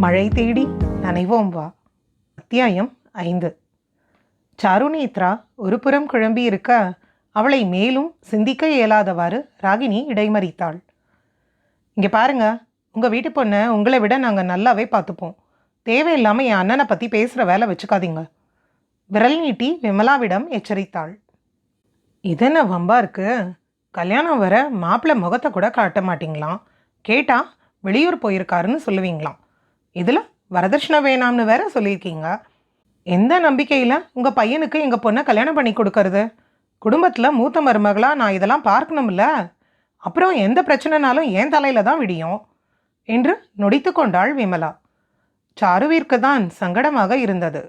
மழை தேடி நனைவோம் வா. அத்தியாயம் 5. சாருநேத்ரா ஒரு புறம் குழம்பி இருக்க அவளை மேலும் சிந்திக்க இயலாதவாறு ராகினி இடைமறித்தாள். இங்கே பாருங்க, உங்கள் வீட்டு பொண்ணை உங்களை விட நாங்கள் நல்லாவே பார்த்துப்போம். தேவையில்லாமல் என் அண்ணனை பற்றி பேசுகிற வேலை வச்சுக்காதீங்க. விரல் நீட்டி விமலாவிடம் எச்சரித்தாள். இதென்ன வம்பா இருக்கு? கல்யாணம் வர மாப்பிள்ளை முகத்தை கூட காட்ட மாட்டிங்களாம். கேட்டால் வெளியூர் போயிருக்காருன்னு சொல்லுவீங்களாம். இதில் வரதட்சணை வேணாம்னு வேற சொல்லியிருக்கீங்க. எந்த நம்பிக்கையில் உங்கள் பையனுக்கு எங்கள் பொண்ணை கல்யாணம் பண்ணி கொடுக்கறது? குடும்பத்தில் மூத்த மருமகளாக நான் இதெல்லாம் பார்க்கணும்ல. அப்புறம் எந்த பிரச்சனைனாலும் என் தலையில் தான் விடியும் என்று நொடித்து கொண்டாள் விமலா. சாருவிற்கு தான் சங்கடமாக இருந்தது.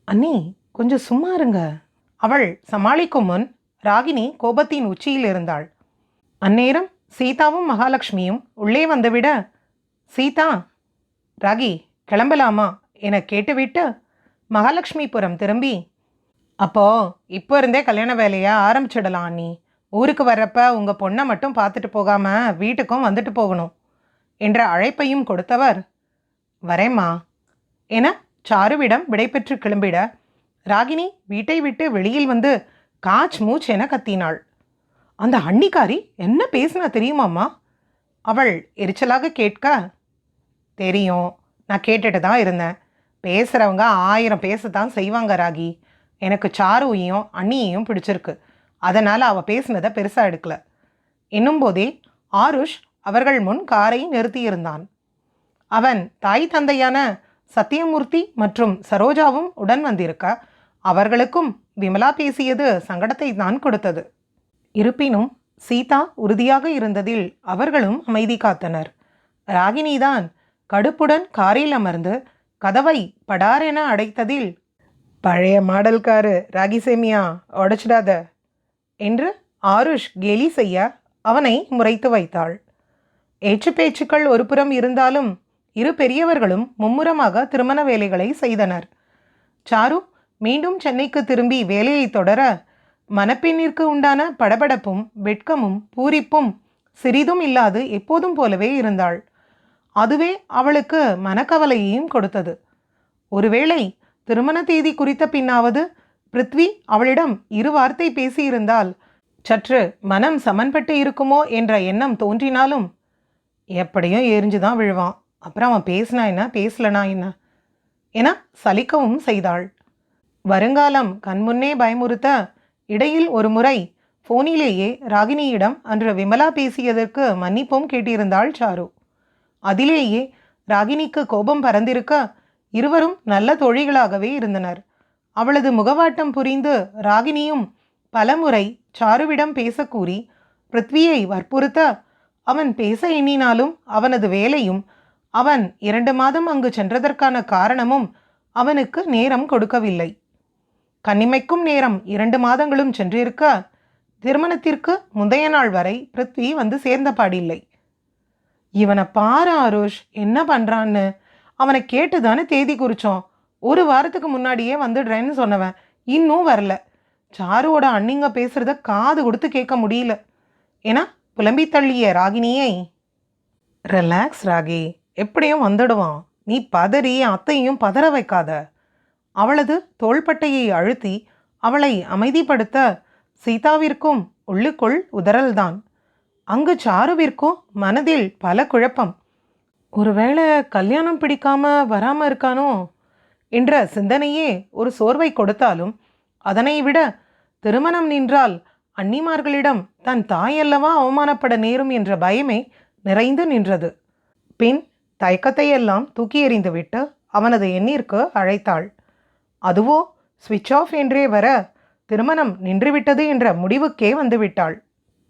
அண்ணி, கொஞ்சம் சும்மா இருங்க. அவள் சமாளிக்கும் முன் ராகினி கோபத்தின் உச்சியில் இருந்தாள். அந்நேரம் சீதாவும் மகாலட்சுமியும் உள்ளே வந்துவிட, சீதா, ராகி கிளம்பலாமா என கேட்டுவிட்டு மகாலட்சுமிபுரம் திரும்பி, அப்போ இப்போ இருந்தே கல்யாண வேலையை ஆரம்பிச்சிடலாம் அண்ணி. ஊருக்கு வர்றப்ப உங்கள் பொண்ணை மட்டும் பார்த்துட்டு போகாமல் வீட்டுக்கும் வந்துட்டு போகணும் என்ற அழைப்பையும் கொடுத்தவர், வரேம்மா என சாருவிடம் விடைபெற்று கிளம்பிட ராகினி வீட்டை விட்டு வெளியில் வந்து காச் மூச் என கத்தினாள். அந்த அண்ணிக்காரி என்ன பேசினா தெரியுமாம்மா? அவள் எரிச்சலாக கேட்க, தெரியும், நான் கேட்டுட்டு தான் இருந்தேன். பேசுகிறவங்க 1000 பேசத்தான் செய்வாங்க ராகி. எனக்கு சாருவையும் அண்ணியையும் பிடிச்சிருக்கு. அதனால் அவள் பேசினதை பெருசாக எடுக்கல என்னும் போதே ஆருஷ் அவர்கள் முன் காரை நிறுத்தியிருந்தான். அவன் தாய் தந்தையான சத்தியமூர்த்தி மற்றும் சரோஜாவும் உடன் வந்திருக்க அவர்களுக்கும் விமலா பேசியது சங்கடத்தை தான் கொடுத்தது. இருப்பினும் சீதா உறுதியாக இருந்ததில் அவர்களும் அமைதி காத்தனர். ராகினிதான் கடுப்புடன் காரில் அமர்ந்து கதவை படாரென அடைத்ததில், பழைய மாடல் காரு ராகி சேமியா, உடைச்சிடாத என்று ஆருஷ் கேலி செய்ய அவனை முறைத்து வைத்தாள். ஏச்சு பேச்சுக்கள் ஒரு புறம் இருந்தாலும் இரு பெரியவர்களும் மும்முரமாக திருமண வேலைகளை செய்தனர். சாரு மீண்டும் சென்னைக்கு திரும்பி வேலையை தொடர மணப்பெண்ணிற்கு உண்டான படபடப்பும் வெட்கமும் பூரிப்பும் சிறிதும் இல்லாது எப்போதும் போலவே இருந்தாள். அதுவே அவளுக்கு மனக்கவலையையும் கொடுத்தது. ஒருவேளை திருமண தேதி குறித்த பின்னாவது பிருத்வி அவளிடம் 2 வார்த்தை பேசியிருந்தால் சற்று மனம் சமன்பட்டு இருக்குமோ என்ற எண்ணம் தோன்றினாலும், எப்படியும் எரிஞ்சுதான் விழுவான், அப்புறம் அவன் பேசினா என்ன பேசலனா என்ன என சலிக்கவும் செய்தாள். வருங்காலம் கண்முன்னே பயமுறுத்த இடையில் ஒரு முறை ஃபோனிலேயே ராகினியிடம் அன்று விமலா பேசியதற்கு மன்னிப்பும் கேட்டிருந்தாள் சாரு. அதிலேயே ராகினிக்கு கோபம் பறந்திருக்க இருவரும் நல்ல தோழிகளாகவே இருந்தனர். அவளது முகவாட்டம் புரிந்து ராகினியும் பலமுறை சாருவிடம் பேசக்கூறி பிருத்வியை வற்புறுத்த அவன் பேச எண்ணினாலும் அவனது வேலையும் அவன் 2 மாதம் அங்கு சென்றதற்கான காரணமும் அவனுக்கு நேரம் கொடுக்கவில்லை. கண்ணிமைக்கும் நேரம் 2 மாதங்களும் சென்றிருக்க திருமணத்திற்கு முந்தைய நாள் வரை பிருத்வி வந்து சேர்ந்த பாடில்லை. இவனை பாரு ஆருஷ், என்ன பண்ணுறான்னு. அவனை கேட்டு தானே தேதி குறித்தோம். 1 வாரத்துக்கு முன்னாடியே வந்துடுறேன்னு சொன்னவன் இன்னும் வரல. சாருவோட அண்ணிங்க பேசுகிறத காது கொடுத்து கேட்க முடியல ஏன்னா புலம்பி தள்ளிய ராகினியை, ரிலாக்ஸ் ராகி, எப்படியும் வந்துடுவான், நீ பதறி அத்தையும் பதற வைக்காத. அவளது தோள்பட்டையை அழுத்தி அவளை அமைதிப்படுத்த சீதாவிற்கும் உள்ளுக்குள் உதறல்தான். அங்கு சாருவிற்கும் மனதில் பல குழப்பம். ஒருவேளை கல்யாணம் பிடிக்காம வராமல் இருக்கானோ என்ற சிந்தனையே ஒரு சோர்வை கொடுத்தாலும், அதனை விட திருமணம் நின்றால் அன்னிமார்களிடம் தன் தாயல்லவா அவமானப்பட நேரும் என்ற பயமே நிறைந்து நின்றது. பின் தயக்கத்தையெல்லாம் தூக்கி எறிந்துவிட்டு அவனது எண்ணிற்கு அழைத்தாள். அதுவோ ஸ்விட்ச் ஆஃப் என்றே வர திருமணம் நின்றுவிட்டது என்ற முடிவுக்கே வந்துவிட்டாள்.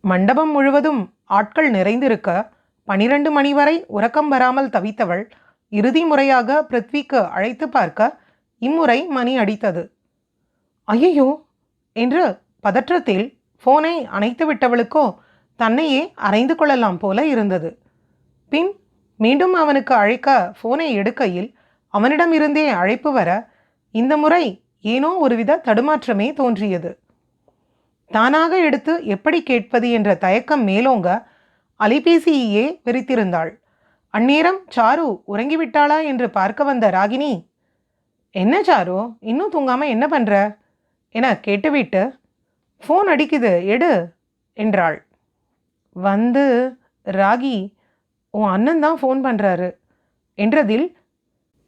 மண்டபம் முழுவதும் ஆட்கள் நிறைந்திருக்க 12 மணி வரை உறக்கம் வராமல் தவித்தவள் இறுதி முறையாக பிருத்விக்கு அழைத்து பார்க்க இம்முறை மணி அடித்தது. ஐயோ என்று பதற்றத்தில் ஃபோனை அணைத்து விட்டவளுக்கோ தன்னையே அரைந்து கொள்ளலாம் போல இருந்தது. பின் மீண்டும் அவனுக்கு அழைக்க ஃபோனை எடுக்கையில் அவனிடமிருந்தே அழைப்பு வர இந்த முறை ஏனோ ஒருவித தடுமாற்றமே தோன்றியது. தானாக எடுத்து எப்படி கேட்பது என்ற தயக்கம் மேலோங்க அலைபேசியையே வெறித்திருந்தாள். அந்நேரம் சாரு உறங்கிவிட்டாளா என்று பார்க்க வந்த ராகினி, என்ன சாரு இன்னும் தூங்காம என்ன பண்ற என கேட்டுவிட்டு, ஃபோன் அடிக்குது எடு என்றாள். வந்து ராகி, உன் அண்ணன் தான் ஃபோன் பண்ணுறாரு என்றதில்,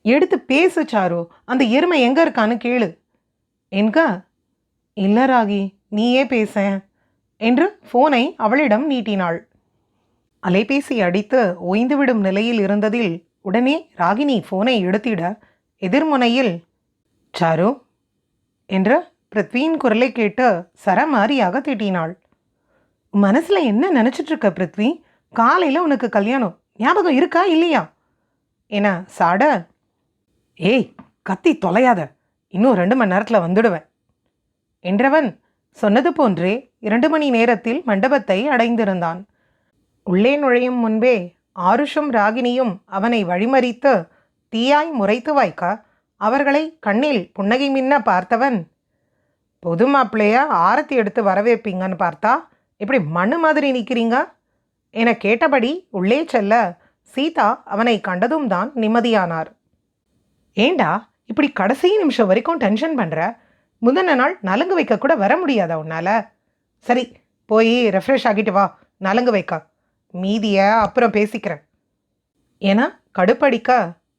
எடுத்து பேசு சாரு, அந்த எருமை எங்கே இருக்கான்னு கேளு என்க. இல்லை ராகி, நீயே பேச என்று ஃபோனை அவளிடம் நீட்டினாள். அலைபேசி அடித்து ஓய்ந்துவிடும் நிலையில் இருந்ததில் உடனே ராகினி ஃபோனை எடுத்திட, எதிர்முனையில் சாரு என்ற பிருத்வியின் குரலை கேட்டு சரமாரியாக திட்டினாள். மனசில் என்ன நினச்சிட்டு இருக்க பிருத்வி? காலையில் உனக்கு கல்யாணம் ஞாபகம் இருக்கா இல்லையா என சாட, ஏய் கத்தி தொலையாத, இன்னும் 2 மணி நேரத்தில் வந்துடுவேன் என்றவன் சொன்னது போன்றே 2 மணி நேரத்தில் மண்டபத்தை அடைந்திருந்தான். உள்ளே நுழையும் முன்பே ஆருஷும் ராகினியும் அவனை வழிமறித்து தீயாய் முறைத்து வைக்க அவர்களை கண்ணில் புன்னகை மின்ன பார்த்தவன், பொது மாப்பிள்ளைய ஆரத்தி எடுத்து வரவேற்பீங்கன்னு பார்த்தா இப்படி மண்ணு மாதிரி நிற்கிறீங்க என கேட்டபடி உள்ளே செல்ல சீதா அவனை கண்டதும் தான் நிம்மதியானார். ஏண்டா இப்படி கடைசி நிமிஷம் வரைக்கும் டென்ஷன் பண்ணுற? முந்தின நாள் நலுங்கு வைக்க கூட வர முடியாதா உன்னால? சரி போய் ரெஃப்ரெஷ் ஆகிட்டு வா, நலுங்கு வைக்க, மீதியை அப்புறம் பேசிக்கிறேன் என கடுப்படிக்க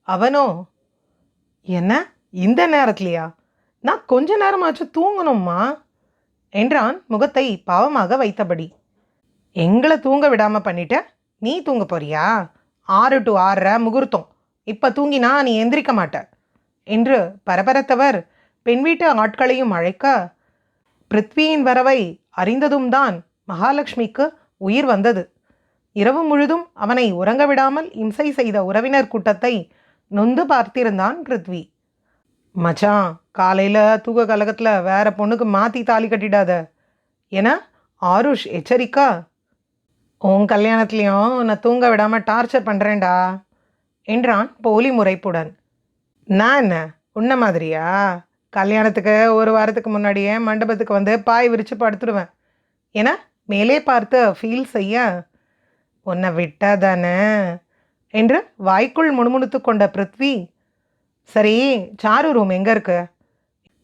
அவனோ, என்ன இந்த நேரத்துலையா? நான் கொஞ்ச நேரமாச்சும் தூங்கணும்மா என்றான் முகத்தை பாவமாக வைத்தபடி. எங்களை தூங்க விடாமல் பண்ணிட்ட, நீ தூங்க போறியா? 6 to 6:30 முகூர்த்தம், இப்போ தூங்கினா நீ எந்திரிக்க மாட்ட என்று பரபரத்தவர் பெண் வீட்டு ஆட்களையும் அழைக்க, பிருத்வியின் வரவை அறிந்ததும் தான் மகாலட்சுமிக்கு உயிர் வந்தது. இரவு முழுதும் அவனை உறங்க விடாமல் இம்சை செய்த உறவினர் கூட்டத்தை நொந்து பார்த்திருந்தான் பிருத்வி. மச்சான், காலையில் தூக்க கலகத்தில் வேற பொண்ணுக்கு மாற்றி தாலி கட்டிடாத என ஆருஷ் எச்சரிக்கா, உன் கல்யாணத்துலேயும் நான் தூங்க விடாமல் டார்ச்சர் பண்ணுறேன்டா என்றான் போலி முறைப்புடன். நான் என்ன உன்ன மாதிரியா? கல்யாணத்துக்கு 1 வாரத்துக்கு முன்னாடியே மண்டபத்துக்கு வந்து பாய் விரித்து படுத்துடுவேன் என மேலே பார்த்து ஃபீல் செய்ய, உன்னை விட்டா தானே என்று வாய்க்குள் முணுமுணுத்து கொண்ட பிருத்வி, சரி சாரு ரூம் எங்கே இருக்கு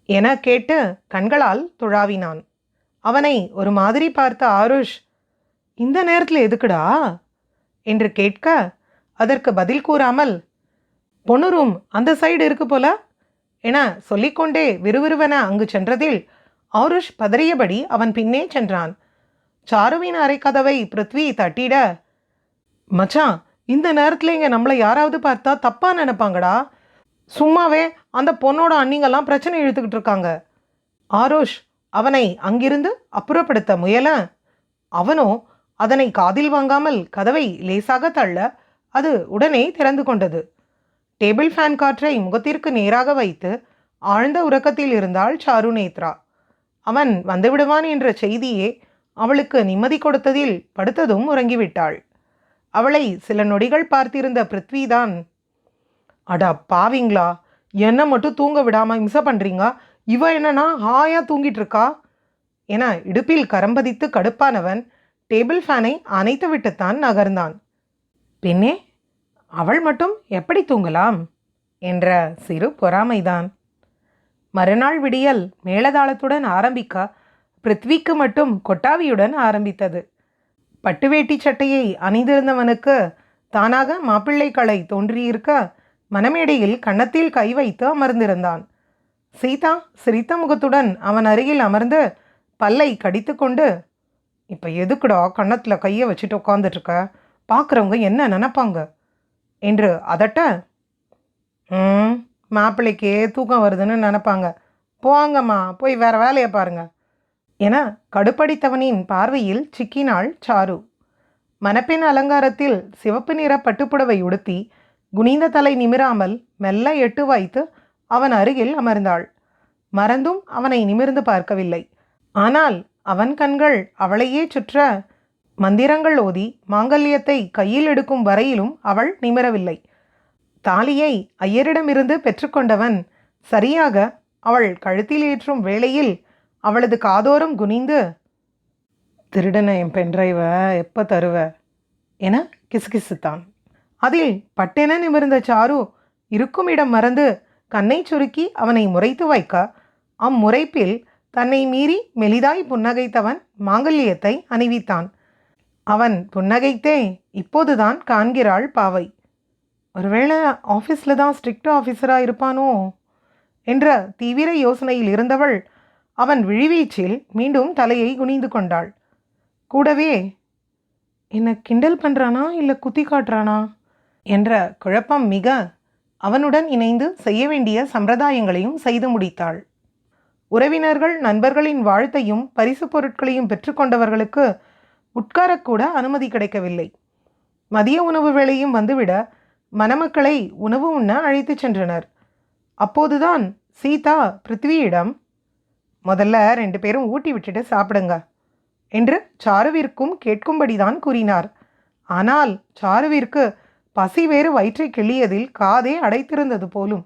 என கேட்டு கண்களால் துழாவினான். அவனை ஒரு மாதிரி பார்த்த ஆருஷ், இந்த நேரத்தில் எதுக்குடா என்று கேட்க, அதற்கு பதில் கூறாமல், பொண்ணு ரூம் அந்த சைடு இருக்கு போல என சொல்லிக்கொண்டே விறுவிறுவென அங்கு சென்றதில் ஆருஷ் பதறியபடி அவன் பின்னே சென்றான். சாருவின் அறைக்கதவை பிருத்வி தட்டிட, மச்சான், இந்த நேரத்தில் இங்கே நம்மளை யாராவது பார்த்தா தப்பாக நினைப்பாங்கடா, சும்மாவே அந்த பொண்ணோட அண்ணிங்கெல்லாம் பிரச்சனை இழுத்துக்கிட்டு இருக்காங்க. ஆருஷ் அவனை அங்கிருந்து அப்புறப்படுத்த முயல, அவனோ அதனை காதில் வாங்காமல் கதவை லேசாக தள்ள அது உடனே திறந்து கொண்டது. டேபிள் ஃபேன் காற்றை முகத்திற்கு நேராக வைத்து ஆழ்ந்த உறக்கத்தில் இருந்தாள் சாரு நேத்ரா. அவன் வந்துவிடுவான் என்ற செய்தியே அவளுக்கு நிம்மதி கொடுத்ததில் படுத்ததும் உறங்கிவிட்டாள். அவளை சில நொடிகள் பார்த்திருந்த பிருத்விதான், அடா பாவிங்களா, என்ன மட்டும் தூங்க விடாமல் இம்சை பண்ணுறீங்க, இவ என்னன்னா ஹாயா தூங்கிட்டு இருக்கா என இடுப்பில் கரம்பதித்து கடுப்பானவன் டேபிள் ஃபேனை அணைத்து விட்டுத்தான் நகர்ந்தான். பின்னே அவள் மட்டும் எப்படி தூங்கலாம் என்ற சிறு பொறாமைதான். மறுநாள் விடியல் மேளதாளத்துடன் ஆரம்பிக்க பிருத்விக்கு மட்டும் கொட்டாவியுடன் ஆரம்பித்தது. பட்டுவேட்டி சட்டையை அணிந்திருந்தவனுக்கு தானாக மாப்பிள்ளை களை தோன்றியிருக்க மணமேடையில் கன்னத்தில் கை வைத்து அமர்ந்திருந்தான். சீதா சிரித்த முகத்துடன் அவன் அருகில் அமர்ந்து பல்லை கடித்து கொண்டு, இப்போ எதுக்குடா கன்னத்தில் கையை வச்சுட்டு உட்காந்துட்ருக்க, பார்க்குறவங்க என்ன நினைப்பாங்க என்று அதட்ட, மாப்பிள்ளைக்கே தூக்கம் வருதுன்னு நினைப்பாங்க, போங்கம்மா போய் வேற வேலையை பாருங்க என கடுப்படித்தவனின் பார்வையில் சிக்கினாள் சாரு. மணப்பெண் அலங்காரத்தில் சிவப்பு நிற பட்டுப்புடவை உடுத்தி குனிந்த தலை நிமிராமல் மெல்ல எட்டு வைத்து அவன் அருகில் அமர்ந்தாள். மறந்தும் அவனை நிமிர்ந்து பார்க்கவில்லை. ஆனால் அவன் கண்கள் அவளையே சுற்ற மந்திரங்கள் ஓதி மாங்கல்யத்தை கையில் எடுக்கும் வரையிலும் அவள் நிமிரவில்லை. தாலியை ஐயரிடமிருந்து பெற்றுக்கொண்டவன் சரியாக அவள் கழுத்தில் ஏற்றும் வேளையில் அவளது காதோரம் குனிந்து, திருடனை என் பென்ட்ரைவை எப்போ தருவ என கிசுகிசுத்தான். அதில் பட்டென நிமிர்ந்த சாரு இருக்கும் இடம் மறந்து கண்ணை சுருக்கி அவனை முறைத்து வைக்க, அம்முறைப்பில் தன்னை மீறி மெலிதாய் புன்னகைத்தவன் மாங்கல்யத்தை அணிவித்தான். அவன் புன்னகைத்தே இப்போதுதான் காண்கிறாள் பாவை. ஒருவேளை ஆஃபீஸில் தான் ஸ்ட்ரிக்ட் ஆஃபீஸராக இருப்பானோ என்ற தீவிர யோசனையில் இருந்தவள் அவன் விழிவீச்சில் மீண்டும் தலையை குனிந்து கொண்டாள். கூடவே என்னை கிண்டல் பண்ணுறானா இல்லை குத்தி காட்டுறானா என்ற குழப்பம் மிக அவனுடன் இணைந்து செய்ய வேண்டிய சம்பிரதாயங்களையும் செய்து முடித்தாள். உறவினர்கள் நண்பர்களின் வாழ்த்தையும் பரிசு பொருட்களையும் பெற்றுக்கொண்டவர்களுக்கு உட்காரக்கூட அனுமதி கிடைக்கவில்லை. மதிய உணவு வேளையும் வந்துவிட மணமக்களை உணவு உண்ண அழைத்துச் சென்றனர். அப்போதுதான் சீதா பிருத்வியிடம், முதல்ல 2 பேரும் ஊட்டி விட்டுட்டு சாப்பிடுங்க என்று சாருவிற்கும் கேட்கும்படிதான் கூறினார். ஆனால் சாருவிற்கு பசி வேறு வயிற்றை கிள்ளியதில் காதே அடைத்திருந்தது போலும்.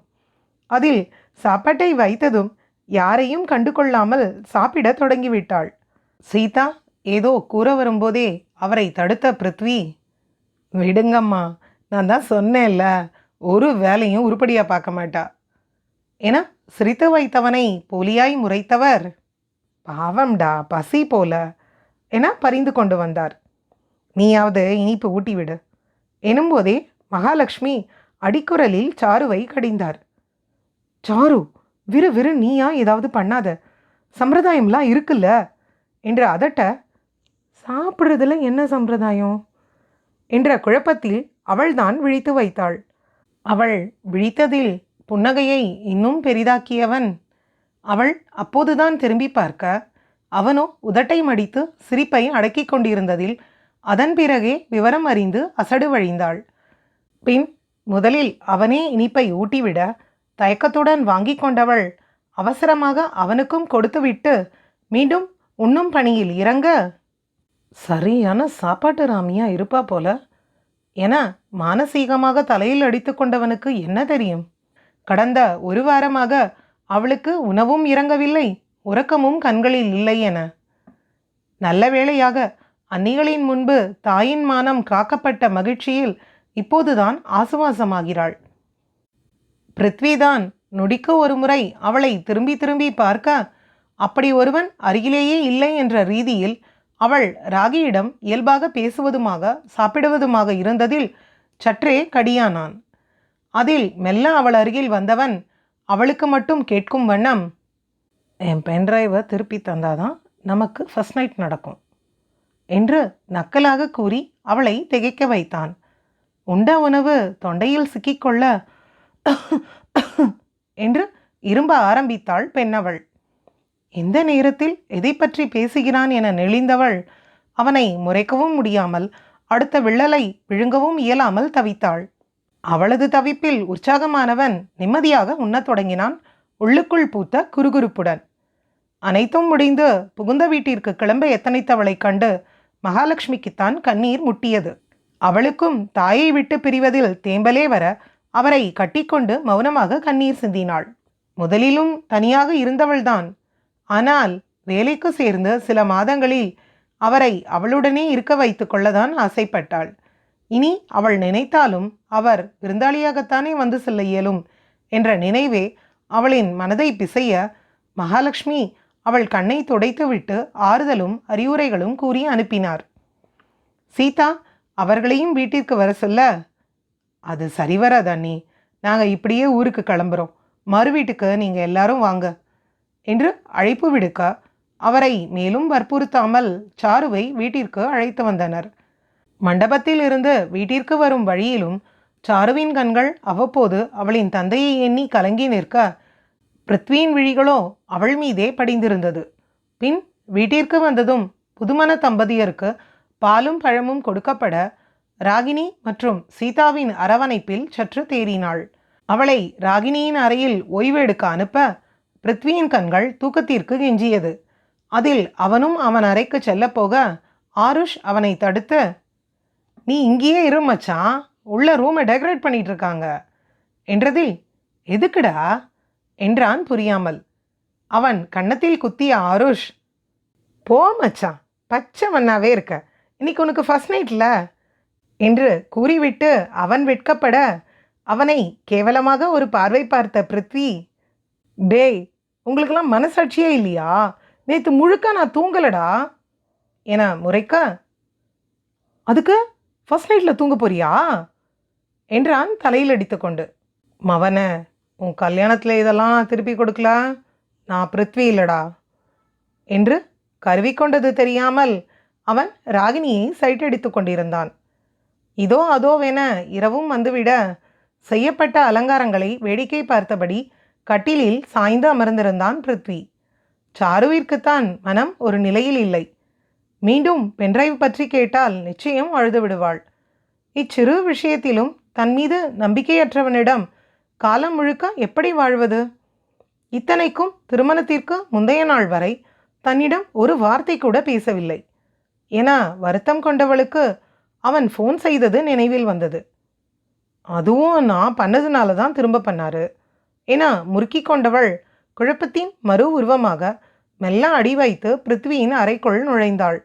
அதில் சாப்பாட்டை வைத்ததும் யாரையும் கண்டு கொள்ளாமல் சாப்பிட தொடங்கிவிட்டாள். சீதா ஏதோ கூற வரும்போதே அவரை தடுத்த பிருத்வி, விடுங்கம்மா, நான் தான் சொன்னேன்ல, ஒரு வேலையும் உருப்படியாக பார்க்க மாட்டா என சிரித்து வைத்தவனை போலியாய் முறைத்தவர், பாவம்டா பசி போல என பரிந்து கொண்டு வந்தார். நீயாவது இனிப்பு ஊட்டிவிடு எனும்போதே மகாலட்சுமி அடிக்குரலில் சாருவை கடிந்தார். சாரு, விறு நீயா ஏதாவது பண்ணாத, சம்பிரதாயம்லாம் இருக்குல்ல என்று அதட்ட, சாப்பிட்றதுல என்ன சம்பிரதாயம் என்ற குழப்பத்தில் அவள்தான் விழித்து வைத்தாள். அவள் விழித்ததில் புன்னகையை இன்னும் பெரிதாக்கியவன் அவள் அப்போதுதான் திரும்பி பார்க்க, அவனோ உதட்டை மடித்து சிரிப்பை அடக்கி கொண்டிருந்ததில் அதன் பிறகே விவரம் அறிந்து அசடு வழிந்தாள். பின் முதலில் அவனே இனிப்பை ஊட்டிவிட தயக்கத்துடன் வாங்கி கொண்டவள் அவசரமாக அவனுக்கும் கொடுத்துவிட்டு மீண்டும் உண்ணும் பணியில் இறங்க, சரியான சாப்பாட்டு ராமியா இருப்பா போல என மானசீகமாக தலையில் அடித்து கொண்டவனுக்கு என்ன தெரியும்? கடந்த 1 வாரமாக அவளுக்கு உணவும் இறங்கவில்லை, உறக்கமும் கண்களில் இல்லை என. நல்ல வேளையாக அன்னிகளின் முன்பு தாயின் மானம் காக்கப்பட்ட மகிழ்ச்சியில் இப்போதுதான் ஆசுவாசமாகிறாள். பிருத்விதான் நொடிக்கு ஒரு முறை அவளை திரும்பி திரும்பி பார்க்க, அப்படி ஒருவன் அருகிலேயே இல்லை என்ற ரீதியில் அவள் ராகியிடம் இயல்பாக பேசுவதுமாக சாப்பிடுவதுமாக இருந்ததில் சற்றே கடியானான். அதில் மெல்ல அவள் அருகில் வந்தவன் அவளுக்கு மட்டும் கேட்கும் வண்ணம், என் பென்ட்ரைவை திருப்பி தந்தாதான் நமக்கு ஃபர்ஸ்ட் நைட் நடக்கும் என்று நக்கலாக கூறி அவளை திகைக்க வைத்தான். உண்ட உணவு தொண்டையில் சிக்கிக்கொள்ள என்று இரும்ப ஆரம்பித்தாள் பெண்ணவள். எந்த நேரத்தில் எதை பற்றி பேசுகிறான் என நெளிந்தவள் அவனை முறைக்கவும் முடியாமல் அடுத்த விள்ளலை விழுங்கவும் இயலாமல் தவித்தாள். அவளது தவிப்பில் உற்சாகமானவன் நிம்மதியாக உண்ணத் தொடங்கினான், உள்ளுக்குள் பூத்த குறுகுறுப்புடன். அனைத்தும் முடிந்து புகுந்த வீட்டிற்கு கிளம்ப எத்தனைத்தவளைக் கண்டு மகாலட்சுமிக்குத்தான் கண்ணீர் முட்டியது. அவளுக்கும் தாயை விட்டு பிரிவதில் தேம்பலே வர அவரை கட்டிக்கொண்டு மௌனமாக கண்ணீர் சிந்தினாள். முதலிலும் தனியாக இருந்தவள்தான். ஆனால் வேலைக்கு சேர்ந்து சில மாதங்களில் அவரை அவளுடனே இருக்க வைத்து கொள்ளதான் ஆசைப்பட்டாள். இனி அவள் நினைத்தாலும் அவர் விருந்தாளியாகத்தானே வந்து செல்ல இயலும் என்ற நினைவே அவளின் மனதை பிசைய மகாலட்சுமி அவள் கண்ணை துடைத்துவிட்டு ஆறுதலும் அறிவுரைகளும் கூறி அனுப்பினார். சீதா அவர்களையும் வீட்டிற்கு வர சொல்ல, அது சரிவராது அண்ணி, நாங்கள் இப்படியே ஊருக்கு கிளம்புறோம், மறு வீட்டுக்கு நீங்கள் எல்லாரும் வாங்க என்று அழைப்பு விடுக்க அவரை மேலும் வற்புறுத்தாமல் சாருவை வீட்டிற்கு அழைத்து வந்தனர். மண்டபத்தில் இருந்து வீட்டிற்கு வரும் வழியிலும் சாருவின் கண்கள் அவ்வப்போது அவளின் தந்தையை எண்ணி கலங்கி நிற்க, பிருத்வியின் விழிகளோ அவள் மீதே படிந்திருந்தது. பின் வீட்டிற்கு வந்ததும் புதுமண தம்பதியருக்கு பாலும் பழமும் கொடுக்கப்பட ராகினி மற்றும் சீதாவின் அரவணைப்பில் சற்று தேறினாள். அவளை ராகினியின் அறையில் ஓய்வெடுக்க அனுப்ப பிருத்வியின் கண்கள் தூக்கத்திற்கு கெஞ்சியது. அதில் அவனும் அவன் அறைக்கு செல்லப்போக ஆருஷ் அவனை தடுத்து, நீ இங்கேயே இரு மச்சான், உள்ள ரூமை டெக்கரேட் பண்ணிட்டு இருக்காங்க என்றதில், எதுக்குடா என்றான் புரியாமல். அவன் கன்னத்தில் குத்திய ஆருஷ், போ மச்சான், பச்சை மண்ணாவே இருக்க, இன்னைக்கு உனக்கு ஃபர்ஸ்ட் நைட்ல என்று கூறிவிட்டு அவன் வெட்கப்பட அவனை கேவலமாக ஒரு பார்வை பார்த்த பிருத்வி, டேய், உங்களுக்கெல்லாம் மனசாட்சியே இல்லையா? நேற்று முழுக்க நான் தூங்கலடா என முறைக்க, அதுக்கு ஃபர்ஸ்ட் நைட்டில் தூங்க போறியா என்றான் தலையில் அடித்து கொண்டு. மவன, உன் கல்யாணத்தில் இதெல்லாம் நான் திருப்பி கொடுக்கல, நான் பிருத்வி இல்லடா என்று கருவிக்கொண்டது தெரியாமல் அவன் ராகினியை சைட்டடித்து கொண்டிருந்தான். இதோ அதோவென இரவும் வந்துவிட செய்யப்பட்ட அலங்காரங்களை வேடிக்கை பார்த்தபடி கட்டிலில் சாய்ந்து அமர்ந்திருந்தான் பிருத்வி. சாருவிற்குத்தான் மனம் ஒரு நிலையில் இல்லை. மீண்டும் பென்ட்ரைவ் பற்றி கேட்டால் நிச்சயம் அழுது விடுவாள். இச்சிறு விஷயத்திலும் தன் மீது நம்பிக்கையற்றவனிடம் காலம் முழுக்க எப்படி வாழ்வது? இத்தனைக்கும் திருமணத்திற்கு முந்தைய நாள் வரை தன்னிடம் ஒரு வார்த்தை கூட பேசவில்லை என வருத்தம் கொண்டவளுக்கு அவன் ஃபோன் செய்தது நினைவில் வந்தது. அதுவும் நான் பண்ணதுனால தான் திரும்ப பண்ணாரு என முறுக்கி கொண்டவள் குழப்பத்தின் மறு உருவமாக மெல்ல அடி வைத்து பிருத்வியின் அறைக்குள் நுழைந்தாள்.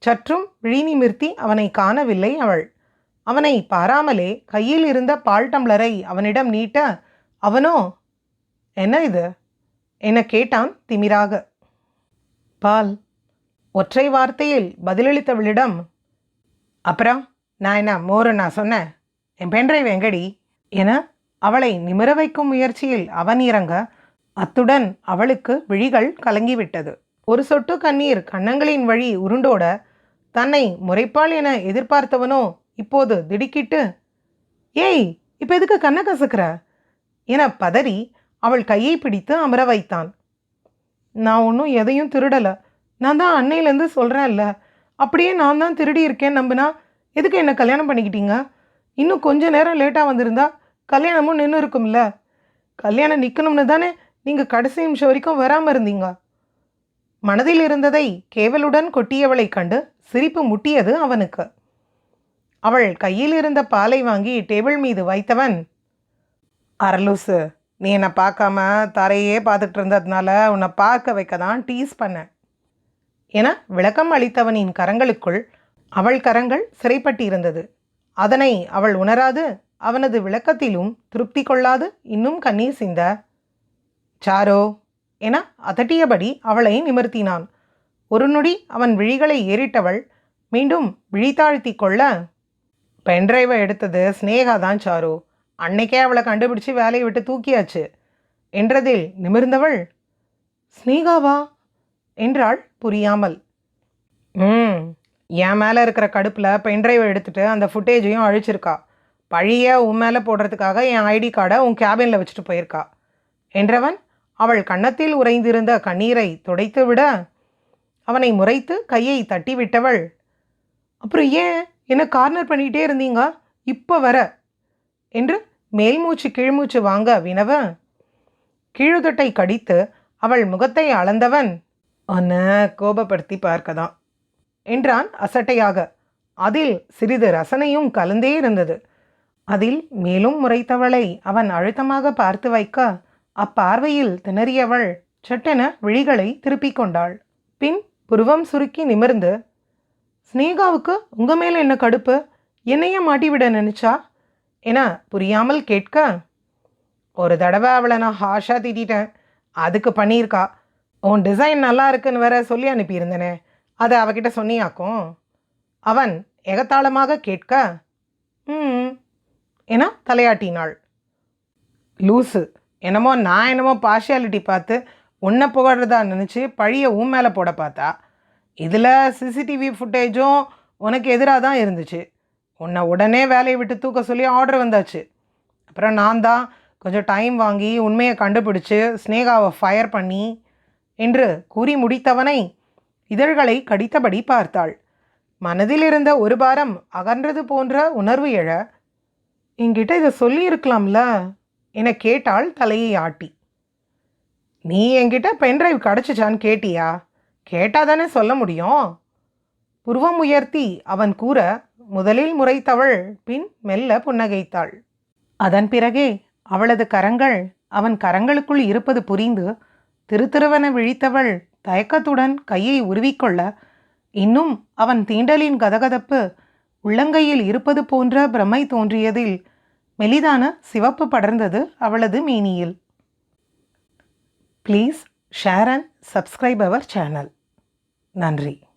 சற்றும் விழி நிமிர்த்தி அவனை காணவில்லை அவள். அவனை பாராமலே கையில் இருந்த பால் டம்ளரை அவனிடம் நீட்ட அவனோ, என்ன இது என கேட்டான் திமிராக. பால். ஒற்றை வார்த்தையில் பதிலளித்தவளிடம், அப்புறம் நான் என்ன மோரு நான் சொன்னேன், என் பென்ட்ரைவ் எங்கடி என அவளை நிமிர வைக்கும் முயற்சியில் அவன் இறங்க அத்துடன் அவளுக்கு விழிகள் கலங்கிவிட்டது. ஒரு சொட்டு கண்ணீர் கன்னங்களின் வழி உருண்டோட தன்னை முறைப்பாள் என எதிர்பார்த்தவனோ இப்போது திடுக்கிட்டு, ஏய், இப்போ எதுக்கு கண்ணை கசக்கிற என பதறி அவள் கையை பிடித்து அமர வைத்தான். நான் ஒன்றும் எதையும் திருடலை, நான் தான் அன்னையிலேருந்து சொல்கிறேன்ல, அப்படியே நான் தான் திருடி இருக்கேன் நம்பினா எதுக்கு என்னை கல்யாணம் பண்ணிக்கிட்டீங்க? இன்னும் கொஞ்ச நேரம் லேட்டாக வந்திருந்தா கல்யாணமும் நின்று இருக்கும்ல. கல்யாணம் நிற்கணும்னு தானே நீங்கள் கடைசி நிமிஷம் வரைக்கும் வராமல் இருந்தீங்க. மனதில் இருந்ததை கேவலுடன் கொட்டியவளை கண்டு சிரிப்பு முட்டியது அவனுக்கு. அவள் கையில் இருந்த பாலை வாங்கி டேபிள் மீது வைத்தவன், அரலூசு, நீ என்னை பார்க்காம தரையே பார்த்துட்டு இருந்ததுனால உன்னை பார்க்க வைக்க தான் டீஸ் பண்ணேன் என விளக்கம் அளித்தவனின் கரங்களுக்குள் அவள் கரங்கள் சிறைப்பட்டு இருந்தது. அதனை அவள் உணராது அவனது விளக்கத்திலும் திருப்தி கொள்ளாது இன்னும் கண்ணீர் சிந்த, சாரோ என அதட்டியபடி அவளை நிமிர்த்தினான். ஒரு நொடி அவன் விழிகளை ஏறிட்டவள் மீண்டும் விழித்தாழ்த்தி கொள்ள, பென்ட்ரைவை எடுத்தது ஸ்னேகா தான் சாரு, அன்னைக்கே அவளை கண்டுபிடிச்சி வேலையை விட்டு தூக்கியாச்சு என்றதில் நிமிர்ந்தவள், ஸ்னேகாவா என்றாள் புரியாமல். என் மேலே இருக்கிற கடுப்பில் பென்ட்ரைவை எடுத்துகிட்டு அந்த ஃபுட்டேஜையும் அழிச்சிருக்கா. பழிய உன் மேலே போடுறதுக்காக என் ஐடி கார்டை உன் கேபினில் வச்சுட்டு போயிருக்கா என்றவன் அவள் கன்னத்தில் உறைந்திருந்த கண்ணீரை துடைத்து விட அவனை முறைத்து கையை தட்டி விட்டவள், அப்புறம் ஏன் என்ன கார்னர் பண்ணிகிட்டே இருந்தீங்க இப்போ வர என்று மேல்மூச்சு கீழ்மூச்சு வாங்க வினவ, கீழுதட்டை கடித்து அவள் முகத்தை அளந்தவன், உன்னை கோபப்படுத்தி பார்க்கதான் என்றான் அசட்டையாக. அதில் சிறிது ரசனையும் கலந்தே இருந்தது. அதில் மேலும் முறைத்தவளை அவன் அழுத்தமாக பார்த்து வைக்க அப்பார்வையில் திணறியவள் சட்டென விழிகளை திருப்பிக் கொண்டாள். பின் புருவம் சுருக்கி நிமிர்ந்து, ஸ்னேகாவுக்கு உங்கள் மேலே என்ன கடுப்பு, என்னையே மாட்டிவிட நினைச்சா என புரியாமல் கேட்க, ஒரு தடவை அவளை நான் ஹாஷாக திட்டேன், அதுக்கு பண்ணியிருக்கா. உன் டிசைன் நல்லா இருக்குன்னு வேற சொல்லி அனுப்பியிருந்தேனே, அதை அவகிட்ட சொன்னியாக்கும் அவன் எகத்தாளமாக கேட்க, என தலையாட்டினாள். லூசு, என்னமோ நான் என்னமோ பார்ஷியாலிட்டி பார்த்து உன்னை புகழ்றதா நினச்சி பழியை உன் மேலே போட பார்த்தா, இதில் சிசிடிவி ஃபுட்டேஜும் உனக்கு எதிராக தான் இருந்துச்சு. உன்னை உடனே வேலையை விட்டு தூக்க சொல்லி ஆர்டர் வந்தாச்சு. அப்புறம் நான் தான் கொஞ்சம் டைம் வாங்கி உண்மையை கண்டுபிடிச்சு ஸ்னேகாவை ஃபயர் பண்ணி என்று கூறி முடித்தவனை இதழ்களை கடித்தபடி பார்த்தாள். மனதில் இருந்த ஒரு பாரம் அகன்றது போன்ற உணர்வு எழ, என்கிட்ட இதை சொல்லியிருக்கலாம்ல என கேட்டாள் தலையை ஆட்டி. நீ என்கிட்ட பென்ட்ரைவ் கிடச்சிச்சான்னு கேட்டியா? கேட்டால் தானே சொல்ல முடியும். புருவம் உயர்த்தி அவன் கூற முதலில் முறைத்தவள் பின் மெல்ல புன்னகைத்தாள். அதன் பிறகே அவளது கரங்கள் அவன் கரங்களுக்குள் இருப்பது புரிந்து திருத்திருவென விழித்தவள் தயக்கத்துடன் கையை உருவிக்கொள்ள இன்னும் அவன் தீண்டலின் கதகதப்பு உள்ளங்கையில் இருப்பது போன்ற பிரமை தோன்றியதில் மெலிதான சிவப்பு படர்ந்தது அவளது மேனியில். Please share and subscribe our channel. நன்றி.